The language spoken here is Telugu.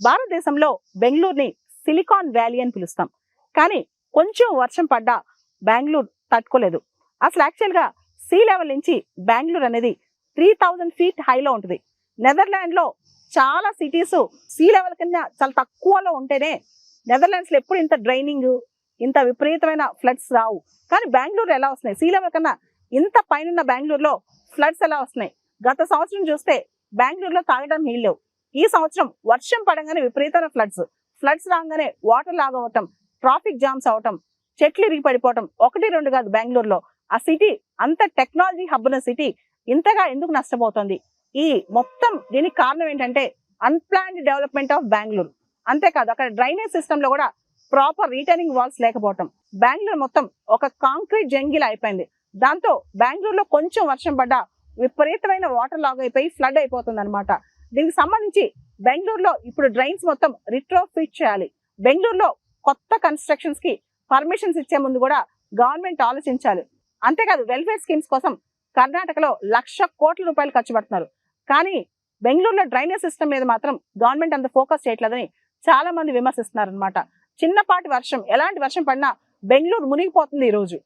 భారతదేశంలో బెంగళూరుని సిలికాన్ వ్యాలీ అని పిలుస్తాం. కానీ కొంచెం వర్షం పడ్డా బెంగళూరు తట్టుకోలేదు. అసలు యాక్చువల్గా సీ లెవెల్ నుంచి బెంగళూరు అనేది 3000 ఫీట్ హైలో ఉంటుంది. నెదర్లాండ్లో చాలా సిటీస్ సీ లెవెల్ కింద చాలా తక్కువలో ఉంటేనే నెదర్లాండ్స్లో ఎప్పుడు ఇంత డ్రైనింగ్, ఇంత విపరీతమైన ఫ్లడ్స్ రావు. కానీ బెంగళూరు ఎలా వస్తున్నాయి? సీ లెవెల్ కన్నా ఇంత పైన బెంగళూరులో ఫ్లడ్స్ ఎలా వస్తున్నాయి? గత సంవత్సరం చూస్తే బెంగళూరులో తాగడానికి నీళ్ళు లేవు. ఈ సంవత్సరం వర్షం పడంగానే విపరీతమైన ఫ్లడ్స్ రాగానే వాటర్ లాగ్ అవటం, ట్రాఫిక్ జామ్స్ అవటం, చెట్లు ఇరిగి పడిపోవటం ఒకటి రెండు కాదు. బెంగళూరులో ఆ సిటీ అంత టెక్నాలజీ హబ్ ఉన్న సిటీ ఇంతగా ఎందుకు నష్టపోతుంది? ఈ మొత్తం దీనికి కారణం ఏంటంటే అన్ప్లాన్డ్ డెవలప్మెంట్ ఆఫ్ బెంగళూరు. అంతేకాదు అక్కడ డ్రైనేజ్ సిస్టమ్ లో కూడా ప్రాపర్ రీటర్నింగ్ వాల్స్ లేకపోవటం. బెంగళూరు మొత్తం ఒక కాంక్రీట్ జంగిల్ అయిపోయింది. దాంతో బెంగళూరులో కొంచెం వర్షం పడ్డా విపరీతమైన వాటర్ లాగ్ అయిపోయి ఫ్లడ్ అయిపోతుంది అనమాట. దీనికి సంబంధించి బెంగళూరులో ఇప్పుడు డ్రైన్స్ మొత్తం రిట్రోఫిట్ చేయాలి. బెంగళూరులో కొత్త కన్స్ట్రక్షన్స్ కి పర్మిషన్స్ ఇచ్చే ముందు కూడా గవర్నమెంట్ ఆలోచించాలి. అంతేకాదు వెల్ఫేర్ స్కీమ్స్ కోసం కర్ణాటకలో 1,00,000 కోట్ల రూపాయలు ఖర్చు పెడుతున్నారు. కానీ బెంగళూరులో డ్రైనేజ్ సిస్టమ్ మీద మాత్రం గవర్నమెంట్ అంత ఫోకస్ చేయట్లేదని చాలా మంది విమర్శిస్తున్నారు అనమాట. చిన్నపాటి వర్షం, ఎలాంటి వర్షం పడినా బెంగళూరు మునిగిపోతుంది ఈ రోజు.